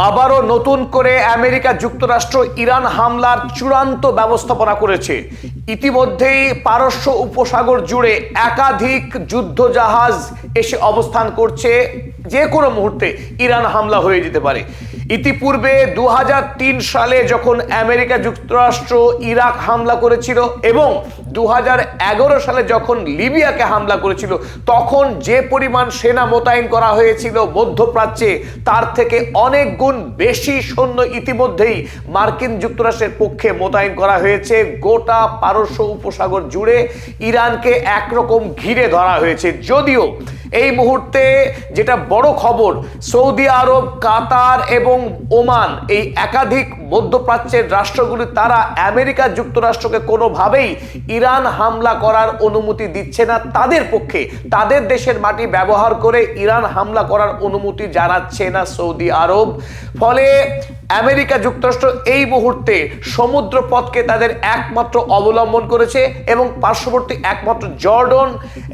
আবারও নতুন করে আমেরিকা যুক্তরাষ্ট্র ইরান হামলার চূড়ান্ত ব্যবস্থাপনা করেছে। ইতিমধ্যেই পারস্য উপসাগর জুড়ে একাধিক যুদ্ধজাহাজ এসে অবস্থান করছে। যে কোনো মুহূর্তে ইরান হামলা হয়ে যেতে পারে। ইতিপূর্বে 2003 সালে যখন আমেরিকা যুক্তরাষ্ট্র ইরাক হামলা করেছিল এবং 2011 সালে যখন লিবিয়াকে হামলা করেছিল, তখন যে পরিমাণ সেনা মোতায়েন করা হয়েছিল মধ্যপ্রাচ্যে, তার থেকে অনেক গুণ বেশি সৈন্য ইতিমধ্যেই মার্কিন যুক্তরাষ্ট্রের পক্ষে মোতায়েন করা হয়েছে। গোটা পারস্য উপসাগর জুড়ে ইরানকে একরকম ঘিরে ধরা হয়েছে। যদিও এই মুহূর্তে যেটা বড় খবর, সৌদি আরব, কাতার এবং ওমান, এই একাধিক মধ্যপ্রাচ্যের রাষ্ট্রগুলি তারা আমেরিকা যুক্তরাষ্ট্রকে কোনোভাবেই ইরান হামলা করার অনুমতি দিচ্ছে না। তাদের পক্ষে তাদের দেশের মাটি ব্যবহার করে ইরান হামলা করার অনুমতি জানাচ্ছে না সৌদি আরব। ফলে আমেরিকা যুক্তরাষ্ট্র এই মুহূর্তে সমুদ্র পথকে তাদের একমাত্র অবলম্বন করেছে এবং পার্শ্ববর্তী একমাত্র জর্ডন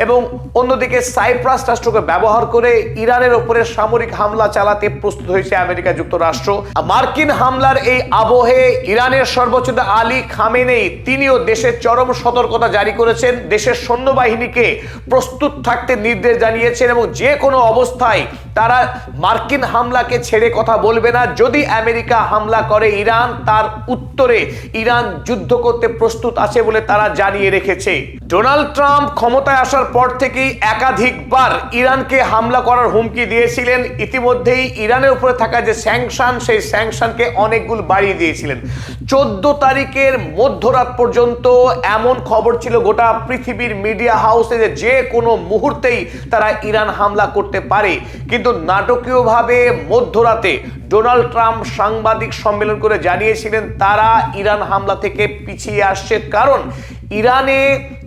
এবং অন্যদিকে সাইপ্রাস রাষ্ট্রকে ব্যবহার করে ইরানের উপরে সামরিক হামলা চালাতে প্রস্তুত হয়েছে আমেরিকা যুক্তরাষ্ট্র। মার্কিন হামলার এই আবহে ইরানের সর্বোচ্চ আলী খামেনেই তিনিও দেশের চরম সতর্কতা জারি করেছেন। দেশের সৈন্যবাহিনীকে প্রস্তুত থাকতে নির্দেশ জানিয়েছেন এবং যে কোনো অবস্থায় তারা মার্কিন হামলাকে ছেড়ে কথা বলবে না। যদি আমেরিকা হামলা করে ইরান, তার উত্তরে ইরান যুদ্ধ করতে প্রস্তুত আছে বলে তারা জানিয়ে রেখেছে। ডোনাল্ড ট্রাম্প ক্ষমতায় আসার পর থেকেই একাধিকবার ইরানকে হামলা করার হুমকি দিয়েছিলেন। ইতিমধ্যেই ইরানের উপরে থাকা যে স্যাংশন, সেই স্যাংশনকে অনেকগুলো বাড়িয়ে দিয়েছিলেন। 14 তারিখের মধ্যরাত পর্যন্ত এমন খবর ছিল গোটা পৃথিবীর মিডিয়া হাউসে যে কোনো মুহূর্তেই তারা ইরান হামলা করতে পারে। কিন্তু নাটকীয়ভাবে মধ্যরাতে ডোনাল্ড ট্রাম্প সাংবাদিক সম্মেলন করে জানিয়েছিলেন তারা ইরান হামলা থেকে পিছিয়ে আসছে। কারণ ইরানে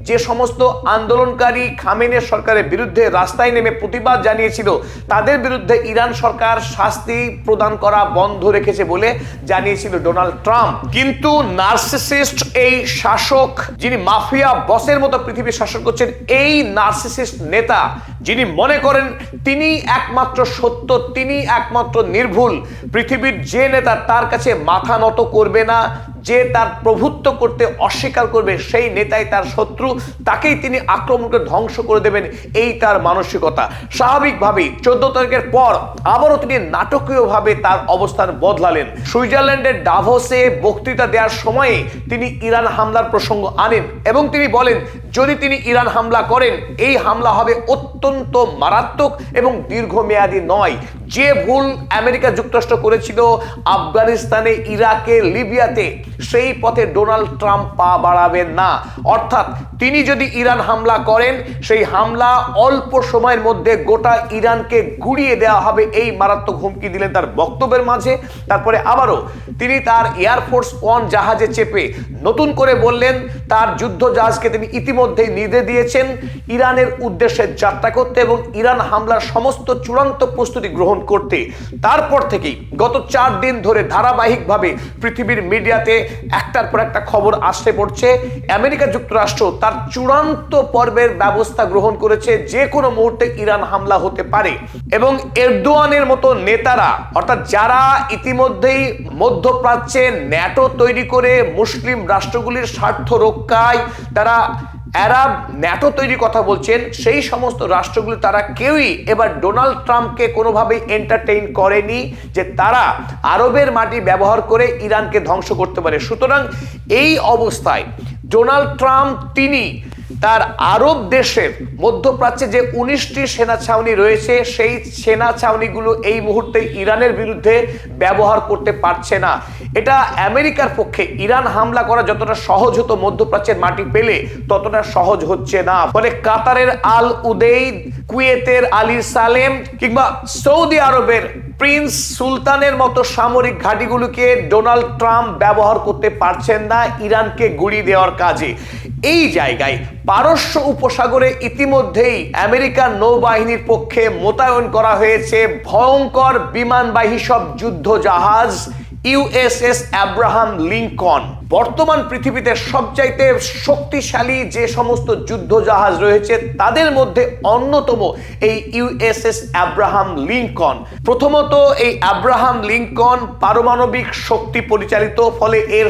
যে সমস্ত আন্দোলনকারী খামেনেই সরকারের বিরুদ্ধে রাস্তায় নেমে প্রতিবাদ জানিয়েছিল, তাদের বিরুদ্ধে ইরান সরকার শাস্তি প্রদান করা বন্ধ রেখেছে বলে জানিয়েছিল ডোনাল্ড ট্রাম্প। কিন্তু নার্সিসিস্ট এই শাসক, যিনি মাফিয়া বসের মতো পৃথিবী শাসন করছেন, এই নার্সিসিস্ট নেতা যিনি মনে করেন তিনি একমাত্র সত্য, তিনি একমাত্র নির্ভুল, পৃথিবীর যে নেতা তার কাছে মাথা নত করবে না, যে তার প্রভুত্ব করতে অস্বীকার করবে, সেই নেতাই তার শত্রু, তাকেই তিনি আক্রমণ করে ধ্বংস করে দেবেন, এই তার মানসিকতা। স্বাভাবিকভাবেই 14 তারিখের পর আবারও তিনি নাটকীয়ভাবে তার অবস্থান বদলালেন। সুইজারল্যান্ডের ডাভোসে বক্তৃতা দেওয়ার সময়ে তিনি ইরান হামলার প্রসঙ্গ আনেন এবং তিনি বলেন যদি তিনি ইরান হামলা করেন, এই হামলা হবে অত্যন্ত মারাত্মক এবং দীর্ঘমেয়াদী নয়। যে ভুল আমেরিকা যুক্তরাষ্ট্র করেছিল আফগানিস্তানে, ইরাকে, লিবিয়াতে, সেই পথে ডোনাল্ড ট্রাম্প পা বাড়াবেন না। অর্থাৎ তিনি যদি ইরান হামলা করেন, সেই হামলা অল্প সময়ের মধ্যে গোটা ইরানকে গুড়িয়ে দেওয়া হবে, এই মারাত্মক হুমকি দিলেন তার বক্তব্যের মাঝে। তারপরে আবারও তিনি তার এয়ারফোর্স 1 জাহাজে চেপে নতুন করে বললেন তার যুদ্ধ জাহাজকে তিনি ইতিমধ্যেই নির্দেশ দিয়েছেন ইরানের উদ্দেশ্যে যাত্রা করতে এবং ইরান হামলার সমস্ত চূড়ান্ত প্রস্তুতি গ্রহণ করতে। তারপর থেকেই গত 4 দিন ধরে ধারাবাহিকভাবে পৃথিবীর মিডিয়াতে একটার পর একটা খবর আসতে পড়ছে। আমেরিকা যুক্তরাষ্ট্র তার চূড়ান্ত পর্বের ব্যবস্থা গ্রহণ করেছে, যে কোনো মুহূর্তে ইরান হামলা হতে পারে এবং এরদোয়ানের মতো নেতারা, অর্থাৎ যারা ইতিমধ্যেই মধ্যপ্রাচ্যে ন্যাটো তৈরি করে মুসলিম রাষ্ট্রগুলির স্বার্থ রক্ষায় তারা আরব ন্যাটো তৈরি কথা বলছেন, সেই সমস্ত রাষ্ট্রগুলি তারা কেউই এবার ডোনাল্ড ট্রাম্পকে কোনোভাবেই এন্টারটেইন করেনি যে তারা আরবের মাটি ব্যবহার করে ইরানকে ধ্বংস করতে পারে। সুতরাং এই অবস্থায় ডোনাল্ড ট্রাম্প তিনি তার আরব দেশের মধ্যপ্রাচ্যে যে 19টি সেনা ছাউনি রয়েছে, সেই সেনা ছাউনিগুলো এই মুহূর্তে ইরানের বিরুদ্ধে ব্যবহার করতে পারছে না। এটা আমেরিকার পক্ষে ইরান হামলা করা যতটা সহজ হতো মধ্যপ্রাচ্যের মাটি পেলে, ততটা সহজ হচ্ছে না। ফলে কাতারের আল উদেইদ, কুয়েতের আলী সালেম কিংবা সৌদি আরবের প্রিন্স সুলতানের মতো সামরিক ঘাঁটিগুলোকে ডোনাল্ড ট্রাম্প ব্যবহার করতে পারছেন না ইরানকে গুড়িয়ে দেওয়ার কাজে। এই জায়গায় পারস্য উপসাগরে ইতিমধ্যেই আমেরিকার নৌবাহিনীর পক্ষে মোতায়েন করা হয়েছে ভয়ঙ্কর বিমানবাহী সব যুদ্ধ জাহাজ ইউএসএস আব্রাহাম লিঙ্কন। বর্তমান পৃথিবীতে সবচাইতে শক্তিশালী যে সমস্ত যুদ্ধ জাহাজ রয়েছে তাদের মধ্যে অন্যতম এই ইউএসএস আব্রাহাম লিঙ্কন। প্রথমত এই আব্রাহাম লিঙ্কন পারমাণবিক শক্তি পরিচালিত, ফলে এর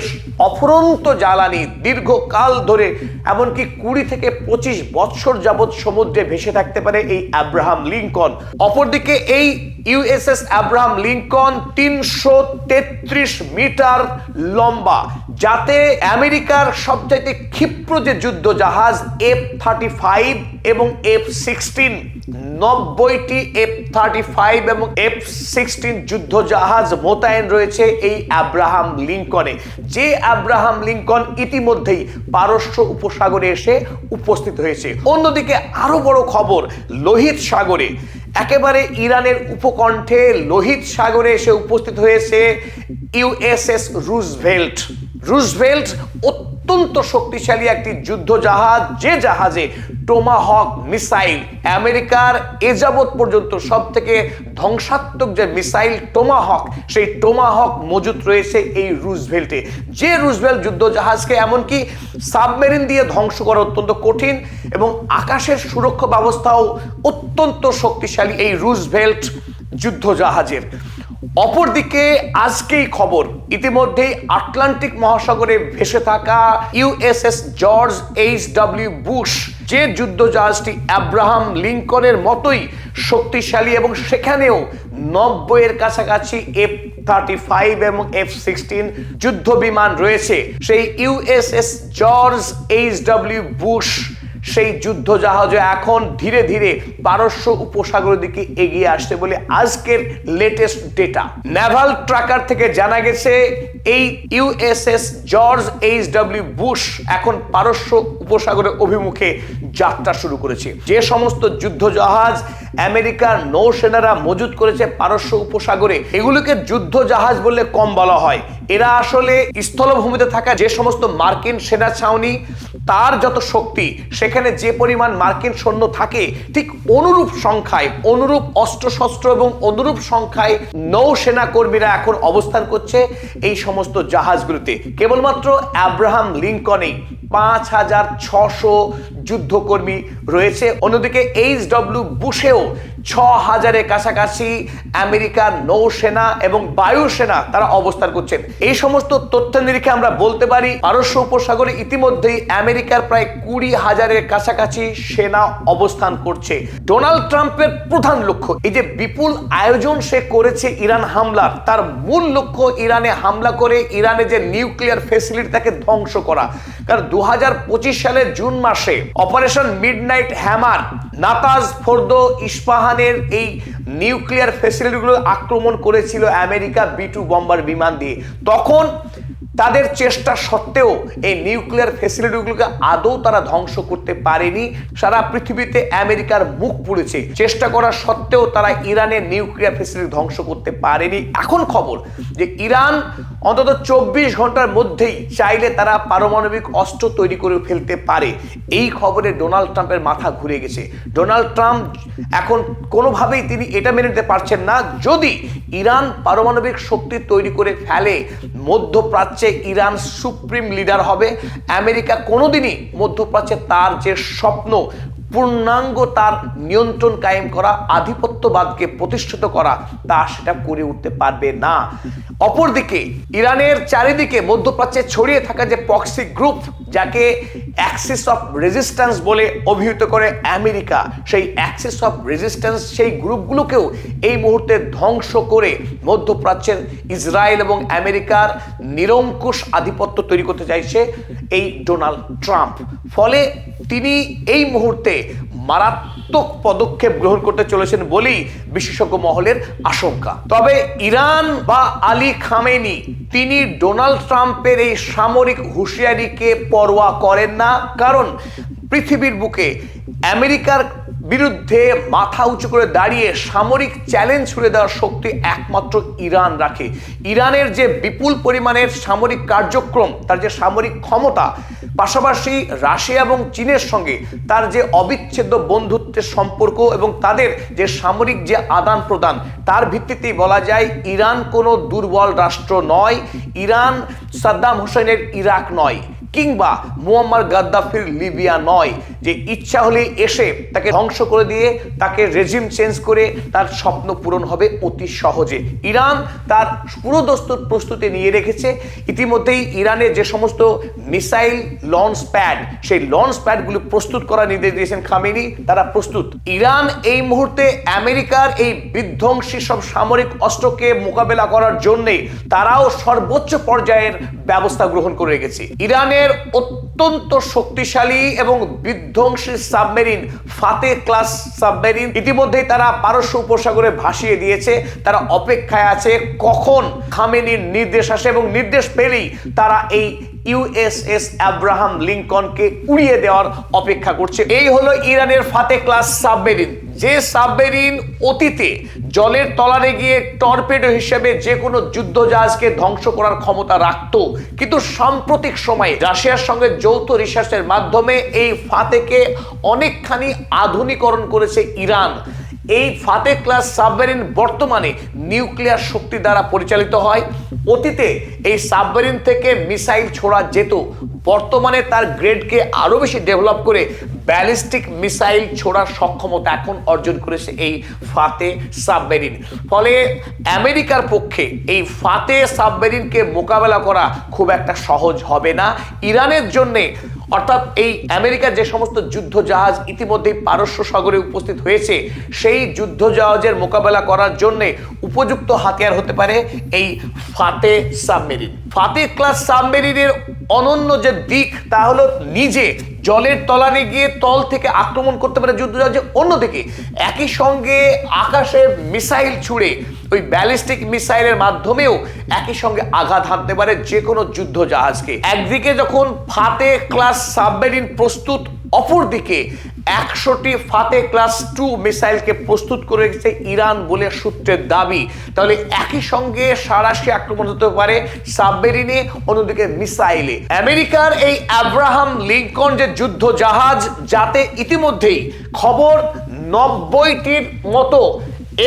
অফুরন্ত জ্বালানি দীর্ঘকাল ধরে এমনকি 20 থেকে 25 বছর যাবৎ সমুদ্রে ভেসে থাকতে পারে এই আব্রাহাম লিঙ্কন। অপরদিকে এই ইউএসএস আব্রাহাম লিঙ্কন 333 মিটার লম্বা, যাতে আমেরিকার সবচাইতে ক্ষিপ্র যে যুদ্ধ জাহাজ F-35 এবং F-16, 90টি F-35 এবং F-16 যুদ্ধ জাহাজ মোতায়েন রয়েছে এই আব্রাহাম লিঙ্কনে, যে আব্রাহাম লিঙ্কন ইতিমধ্যেই পারস্য উপসাগরে এসে উপস্থিত হয়েছে। অন্যদিকে আরো বড় খবর, লোহিত সাগরে একেবারে ইরানের উপকণ্ঠে লোহিত সাগরে এসে উপস্থিত হয়েছে ইউএসএস রুজভেল্ট। রুজভেল্ট অত্যন্ত শক্তিশালী একটি যুদ্ধ জাহাজ, যে জাহাজে টোমাহক মিসাইল, আমেরিকার এ যাবৎ পর্যন্ত সব থেকে ধ্বংসাত্মক যে মিসাইল টোমাহক, সেই টোমাহক মজুত রয়েছে এই রুজভেল্টে। যে রুজভেল্ট যুদ্ধ জাহাজকে এমনকি সাবমেরিন দিয়ে ধ্বংস করা অত্যন্ত কঠিন এবং আকাশের সুরক্ষা ব্যবস্থাও অত্যন্ত শক্তিশালী এই রুজভেল্ট যুদ্ধ জাহাজের। অপরদিকে আজকেই খবর, ইতিমধ্যেই আটলান্টিক মহাসাগরে ভেসে থাকা ইউএসএস জর্জ H.W. বুশ, যে যুদ্ধ জাহাজটি আব্রাহাম লিঙ্কনের মতোই শক্তিশালী এবং সেখানেও 90-এর কাছাকাছি F-35 এবং F-16 যুদ্ধ বিমান রয়েছে, সেই ইউএসএস জর্জ H.W. বুশ সেই যুদ্ধ জাহাজে এখন ধীরে ধীরে পারস্য উপসাগরের দিকে এগিয়ে আসছে বলে আজকের লেটেস্ট ডেটা। নেভাল ট্র্যাকার থেকে জানা গেছে এই ইউএসএস জর্জ H.W. বুশ এখন পারস্য উপসাগরের অভিমুখে যাত্রা শুরু করেছে। যে সমস্ত যুদ্ধ জাহাজ আমেরিকার নৌসেনারা মজুত করেছে পারস্য উপসাগরে, এগুলোকে যুদ্ধ জাহাজ বললে কম বলা হয়। এরা আসলে স্থলভূমিতে থাকা যে সমস্ত মার্কিন সেনা ছাউনি, তার যত শক্তি, সেখানে যে পরিমাণ মার্কিন সৈন্য থাকে ঠিক অনুরূপ সংখ্যায়, অনুরূপ অস্ত্রশস্ত্র এবং অনুরূপ সংখ্যায় নৌসেনা কর্মীরা এখন অবস্থান করছে এই সমস্ত জাহাজগুলোতে। কেবলমাত্র আব্রাহাম লিঙ্কনেই 5600 যুদ্ধকর্মী রয়েছে। অন্যদিকে H.W. বুশেও 6000-এর কাছাকাছি আমেরিকার নৌসেনা এবং বায়ুসেনা তারা অবস্থান করছেন। এই সমস্ত তথ্য নিরিখে আমরা বলতে পারি পারস্য উপসাগরে ইতিমধ্যেই আমেরিকার প্রায় 20,000-এর কাছাকাছি সেনা অবস্থান করছে। ডোনাল্ড ট্রাম্পের প্রধান লক্ষ্য, এই যে বিপুল আয়োজন সে করেছে ইরান হামলার, তার মূল লক্ষ্য ইরানে হামলা করে ইরানে যে নিউক্লিয়ার ফ্যাসিলিটি তাকে ধ্বংস করা। কারণ 2025 সালের জুন মাসে অপারেশন মিডনাইট হ্যামার নাতাজ, ফোর্দো, ইস্পাহানের এই নিউক্লিয়ার ফ্যাসিলিটিগুলো আক্রমণ করেছিল আমেরিকা B-2 বম্বার বিমান দিয়ে। তখন তাদের চেষ্টা সত্ত্বেও এই নিউক্লিয়ার ফ্যাসিলিটিগুলোকে আদৌ তারা ধ্বংস করতে পারেনি। সারা পৃথিবীতে আমেরিকার মুখ পুড়েছে, চেষ্টা করা সত্ত্বেও তারা ইরানের নিউক্লিয়ার ফ্যাসিলিটি ধ্বংস করতে পারেনি। এখন খবর যে ইরান অন্তত 24 ঘন্টার মধ্যেই চাইলে তারা পারমাণবিক অস্ত্র তৈরি করে ফেলতে পারে। এই খবরে ডোনাল্ড ট্রাম্পের মাথা ঘুরে গেছে। ডোনাল্ড ট্রাম্প এখন কোনোভাবেই তিনি এটা মেনে নিতে পারছেন না, যদি ইরান পারমাণবিক শক্তি তৈরি করে ফেলে মধ্যপ্রাচ্যে ইরান সুপ্রিম লিডার হবে। আমেরিকা কোনোদিনই মধ্যপ্রাচ্যে তার যে স্বপ্ন, পূর্ণাঙ্গ তার নিয়ন্ত্রণ কায়েম করা, আধিপত্যবাদকে প্রতিষ্ঠিত করা, তা সেটা করে উঠতে পারবে না। অপরদিকে ইরানের চারিদিকে মধ্যপ্রাচ্যে ছড়িয়ে থাকা যে প্রক্সি গ্রুপ, যাকে অ্যাক্সিস অফ রেজিস্ট্যান্স বলে অভিহিত করে আমেরিকা, সেই অ্যাক্সিস অফ রেজিস্ট্যান্স, সেই গ্রুপগুলোকেও এই মুহূর্তে ধ্বংস করে মধ্যপ্রাচ্যের ইসরায়েল এবং আমেরিকার নিরঙ্কুশ আধিপত্য তৈরি করতে চাইছে এই ডোনাল্ড ট্রাম্প। ফলে তিনি এই মুহূর্তে মারাত্মক পদক্ষেপ গ্রহণ করতে চলেছেন বলেই বিশেষজ্ঞ মহলের আশঙ্কা। তবে ইরান বা আলী খামেনি তিনি ডোনাল্ড ট্রাম্পের এই সামরিক হুঁশিয়ারিকে পরোয়া করেন না, কারণ পৃথিবীর বুকে আমেরিকার বিরুদ্ধে মাথা উঁচু করে দাঁড়িয়ে সামরিক চ্যালেঞ্জ ছুড়ে দেওয়ার শক্তি একমাত্র ইরান রাখে। ইরানের যে বিপুল পরিমাণের সামরিক কার্যক্রম, তার যে সামরিক ক্ষমতা, পাশাপাশি রাশিয়া এবং চীনের সঙ্গে তার যে অবিচ্ছেদ্য বন্ধুত্বের সম্পর্ক এবং তাদের যে সামরিক যে আদান প্রদান, তার ভিত্তিতেই বলা যায় ইরান কোনো দুর্বল রাষ্ট্র নয়। ইরান সাদ্দাম হোসেনের ইরাক নয়, কিংবা মুয়াম্মার গাদ্দাফির লিবিয়া নয়, যে ইচ্ছা হলে এসে তাকে ধ্বংস করে দিয়ে তাকে রেজিম চেঞ্জ করে তার স্বপ্ন পূরণ হবে অতি সহজে। ইরান তার পুরো দস্তুর প্রস্তুতি নিয়ে রেখেছে। ইতিমধ্যেই ইরানের যে সমস্ত মিসাইল লঞ্চ প্যাড, সেই লঞ্চ প্যাডগুলো প্রস্তুত করার নির্দেশ দিয়েছেন খামেনি, তারা প্রস্তুত। ইরান এই মুহূর্তে আমেরিকার এই বিধ্বংসী সব সামরিক অস্ত্রকে মোকাবেলা করার জন্যে তারাও সর্বোচ্চ পর্যায়ের ব্যবস্থা গ্রহণ করে রেখেছে। ইরানের অত্যন্ত শক্তিশালী এবং বিধ্বংসী সাবমেরিন ফাতে ক্লাস সাবমেরিন ইতিমধ্যেই তারা পারস্য উপসাগরে ভাসিয়ে দিয়েছে। তারা অপেক্ষায় আছে কখন খামেনির নির্দেশ আসে, এবং নির্দেশ পেলেই তারা এই ইউএসএস আব্রাহাম লিঙ্কনকে উড়িয়ে দেওয়ার অপেক্ষা করছে। এই হলো ইরানের ফাতে ক্লাস সাবমেরিন, যে সাবমেরিন অতীতে জলের তলারে গিয়ে টর্পেডো হিসেবে যে কোনো যুদ্ধ জাহাজকে ধ্বংস করার ক্ষমতা রাখত। কিন্তু সাম্প্রতিক সময়ে রাশিয়ার সঙ্গে যৌথ রিসার্চের মাধ্যমে এই ফাতেকে অনেকখানি আধুনিকরণ করেছে ইরান। এই ফাতে ক্লাস সাবমেরিন বর্তমানে নিউক্লিয়ার শক্তি দ্বারা পরিচালিত হয়। অতীতে এই সাবমেরিন থেকে মিসাইল ছোড়া যেত, বর্তমানে তার গ্রেডকে আরো বেশি ডেভেলপ করে ব্যালিস্টিক মিসাইল ছোড়ার সক্ষমতা এখন অর্জন করেছে এই ফাতে সাবমেরিন। ফলে আমেরিকার পক্ষে এই ফাতে সাবমেরিনকে মোকাবেলা করা খুব একটা সহজ হবে না ইরানের জন্যে। অর্থাৎ এই আমেরিকার যে সমস্ত যুদ্ধ জাহাজ ইতিমধ্যেই পারস্য সাগরে উপস্থিত হয়েছে, সেই যুদ্ধ জাহাজের মোকাবেলা করার জন্য উপযুক্ত হাতিয়ার হতে পারে এই ফাতে সাবমেরিন। ফাতে ক্লাস সাবমেরিনের অনন্য যে দিক, তা হলো নিজে জলের তলারে গিয়ে তল থেকে আক্রমণ করতে পারে যুদ্ধ জাহাজে, অন্যদিকে একই সঙ্গে আকাশে মিসাইল ছুড়ে ওই ব্যালিস্টিক মিসাইলের মাধ্যমেও একই সঙ্গে আঘাত হানতে পারে যে কোনো যুদ্ধ জাহাজকে। একদিকে যখন ফাতে ক্লাস সাবমেরিন প্রস্তুত, অপরদিকে 100টি ফাতে ক্লাস 2 মিসাইলকে প্রস্তুত করে রেখেছে ইরান বলে সূত্রের দাবি। তাহলে একই সঙ্গে সাঁড়াশি আক্রমণ হতে পারে সাবমেরিনে, অন্যদিকে মিসাইলে। আমেরিকার এই আব্রাহাম লিঙ্কন যে যুদ্ধ জাহাজ, যাতে ইতিমধ্যেই খবর 90টির মতো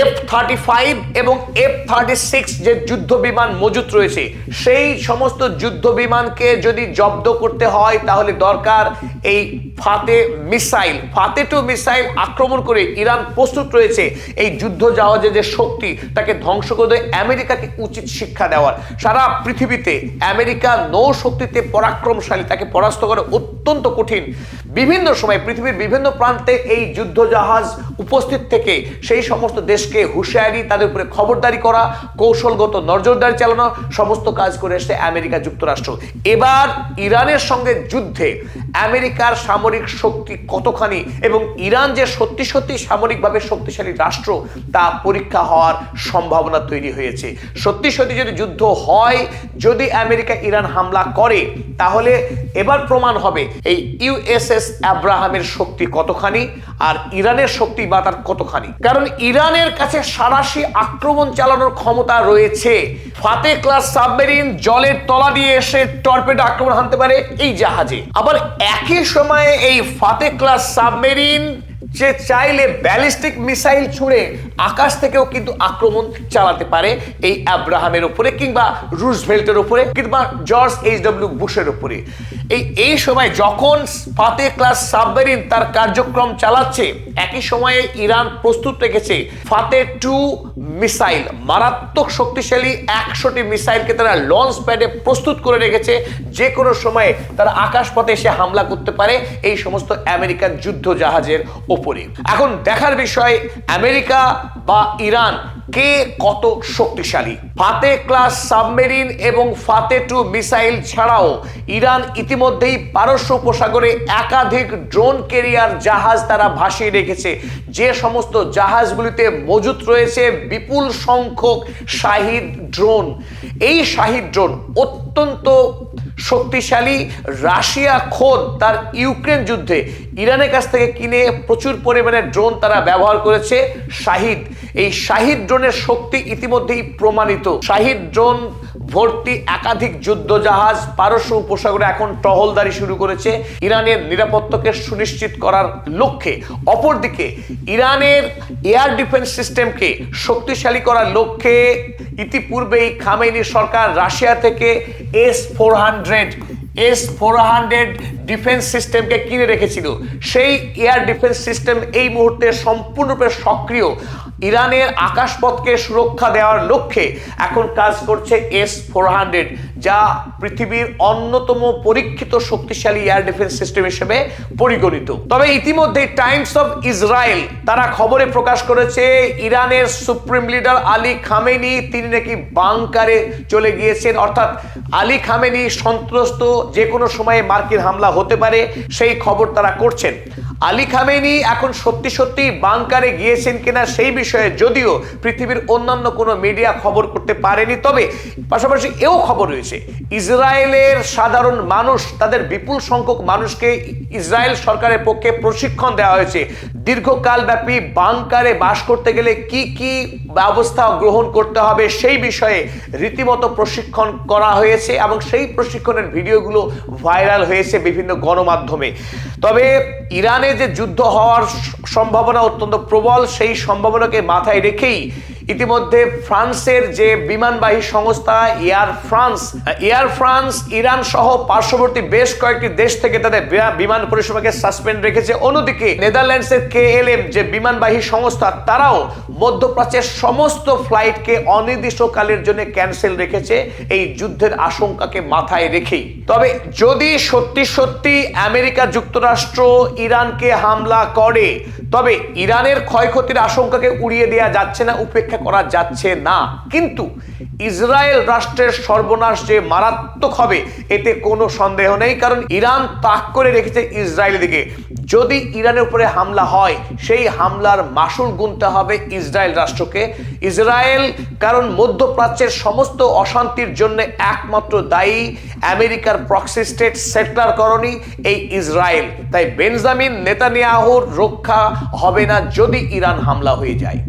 F-35 এবং F-36 যে যুদ্ধ বিমান মজুত রয়েছে, সেই সমস্ত যুদ্ধ বিমানকে যদি জব্দ করতে হয় তাহলে দরকার এই ফাতে মিসাইল। ফাতে 2 মিসাইল আক্রমণ করে ইরান প্রস্তুত রয়েছে এই যুদ্ধ জাহাজের যে শক্তি, তাকে ধ্বংস করে দিয়ে আমেরিকাকে উচিত শিক্ষা দেওয়ার। সারা পৃথিবীতে আমেরিকা নৌ শক্তিতে পরাক্রমশালী, তাকে পরাস্ত করা অত্যন্ত কঠিন। বিভিন্ন সময় পৃথিবীর বিভিন্ন প্রান্তে এই যুদ্ধ জাহাজ উপস্থিত থেকে সেই সমস্ত দেশকে হুঁশিয়ারি, তাদের উপরে খবরদারি করা, কৌশলগত নজরদারি চালানো, সমস্ত কাজ করে এসছে আমেরিকা যুক্তরাষ্ট্র। এবার ইরানের সঙ্গে যুদ্ধে আমেরিকার সামরিক শক্তি কতখানি এবং ইরান যে সত্যি সত্যি সামরিকভাবে শক্তিশালী রাষ্ট্র, তা পরীক্ষা হওয়ার সম্ভাবনা তৈরি হয়েছে। সত্যি সত্যি যদি যুদ্ধ হয়, যদি আমেরিকা ইরান হামলা করে, তাহলে এবার প্রমাণ হবে এই ইউএসএস আব্রাহামের শক্তি কতখানি আর ইরানের শক্তি বা তার কতখানি। কারণ ইরানের কাছে সাঁড়াশি আক্রমণ চালানোর ক্ষমতা রয়েছে। ফাতে ক্লাস সাবমেরিন জলের তলা দিয়ে এসে টর্পেডো আক্রমণ হানতে পারে এই জাহাজে। আবার একই সময়ে এই ফাতে ক্লাস সাবমেরিন যে চাইলে ব্যালিস্টিক মিসাইল ছুড়ে আকাশ থেকেও কিন্তু আক্রমণ চালাতে পারে এই আব্রাহামের উপরে, কিংবা রুজভেল্টের উপরে, কিংবা জর্জ এইচ.ডব্লিউ. বুশের উপরে। এই সময় যখন ফাতে ক্লাস সাবমেরিন তার কার্যক্রম চালাচ্ছে, একই সময়ে ইরান প্রস্তুত রেখেছে ফাতে 2 মিসাইল, মারাত্মক শক্তিশালী 100টি মিসাইলকে তারা লঞ্চ প্যাডে প্রস্তুত করে রেখেছে। যে কোনো সময়ে তারা আকাশপথে এসে হামলা করতে পারে এই সমস্ত আমেরিকান যুদ্ধ জাহাজের উপরে। এখন দেখার বিষয় আমেরিকা বা ইরান কে কত শক্তিশালী। ফাতে ক্লাস সাবমেরিন এবং ফাতে 2 মিসাইল ছাড়াও ইরান ইতিমধ্যেই পারস্য উপসাগরে একাধিক ড্রোন ক্যারিয়ার জাহাজ তারা ভাসিয়ে রেখেছে, যে সমস্ত জাহাজগুলিতে মজুত রয়েছে বিপুল সংখ্যক শাহিদ ড্রোন। এই শাহিদ ড্রোন অত্যন্ত শক্তিশালী রাশিয়া খোদ তার ইউক্রেন যুদ্ধে ইরানের কাছ থেকে কিনে প্রচুর পরিমাণে ড্রোন তারা ব্যবহার করেছে শাহিদ। এই শাহিদ ড্রোনের শক্তি ইতিমধ্যেই প্রমাণিত। শাহিদ ড্রোন ভর্তি একাধিক যুদ্ধ জাহাজ পারস্য উপসাগরে এখন টহলদারি শুরু করেছে ইরানের নিরাপত্তাকে সুনিশ্চিত করার লক্ষ্যে। অপরদিকে ইরানের এয়ার ডিফেন্স সিস্টেমকে শক্তিশালী করার লক্ষ্যে ইতিপূর্বেই খামেনি সরকার রাশিয়া থেকে S-400 ডিফেন্স সিস্টেমকে কিনে রেখেছিল। সেই এয়ার ডিফেন্স সিস্টেম এই মুহূর্তে সম্পূর্ণরূপে সক্রিয়। ইরানের আকাশপথকে সুরক্ষা দেওয়ার লক্ষ্যে এখন কাজ করছে S-400, যা পৃথিবীর অন্যতম পরীক্ষিত শক্তিশালী এয়ার ডিফেন্স সিস্টেম হিসেবে পরিগণিত। তবে ইতিমধ্যে টাইমস অফ ইসরায়েল তারা খবরে প্রকাশ করেছে ইরানের সুপ্রিম লিডার আলী খামেনি তিনি নাকি বাংকারে চলে গিয়েছেন। অর্থাৎ আলী খামেনি সন্ত্রস্ত, যে কোনো সময়ে মার্কিন হামলা হতে পারে সেই খবর তারা করছেন। আলী খামেনি এখন সত্যি সত্যি বাংকারে গিয়েছেন কিনা সেই বিষয়ে যদিও পৃথিবীর অন্যান্য কোনো মিডিয়া খবর করতে পারেনি, তবে পাশাপাশি এও খবর রয়েছে ইসরায়েলের সাধারণ মানুষ, তাদের বিপুল সংখ্যক মানুষকে ইসরায়েল সরকারের পক্ষে প্রশিক্ষণ দেওয়া হয়েছে। দীর্ঘকাল ব্যাপী বাংকারে বাস করতে গেলে কি কি ব্যবস্থা গ্রহণ করতে হবে সেই বিষয়ে রীতিমতো প্রশিক্ষণ করা হয়েছে এবং সেই প্রশিক্ষণের ভিডিওগুলো ভাইরাল হয়েছে বিভিন্ন গণমাধ্যমে। তবে ইরানে যে যুদ্ধ হওয়ার সম্ভাবনা অত্যন্ত প্রবল, সেই সম্ভাবনাকে মাথায় রেখেই ইতিমধ্যে ফ্রান্সের যে বিমানবাহী সংস্থা এয়ার ফ্রান্স ইরান সহ পার্শ্ববর্তী বেশ কয়েকটি দেশ থেকে তাদের বিমান পরিষেবাকে সাসপেন্ড রেখেছে। অন্যদিকে নেদারল্যান্ডসের KLM যে বিমানবাহী সংস্থা তারাও মধ্যপ্রাচ্যের সমস্ত ফ্লাইটকে অনির্দিষ্টকালের জন্য ক্যান্সেল রেখেছে এই যুদ্ধের আশঙ্কাকে মাথায় রেখেই। তবে যদি সত্যি সত্যি আমেরিকা যুক্তরাষ্ট্র ইরানকে হামলা করে তবে ইরানের ক্ষয়ক্ষতির আশঙ্কাকে উড়িয়ে দেওয়া যাচ্ছে না, উপেক্ষা করা যাচ্ছে না। কিন্তু ইসরায়েল রাষ্ট্রের সর্বনাশ যে মারাত্মক হবে এতে কোনো সন্দেহ নেই, কারণ ইরান তাক করে রেখেছে ইসরায়েলের দিকে। যদি ইরানের উপরে হামলা হয় সেই হামলার মাসুল গুনতে হবে ইসরায়েল রাষ্ট্রকে। ইসরায়েল কারণ মধ্যপ্রাচ্যের সমস্ত অশান্তির জন্য একমাত্র দায়ী আমেরিকার প্রক্সি স্টেট সেটলার করণী এই ইসরায়েল। তাই বেঞ্জামিন নেতানিয়াহুর রক্ষা হবে না যদি ইরান হামলা হয়ে যায়।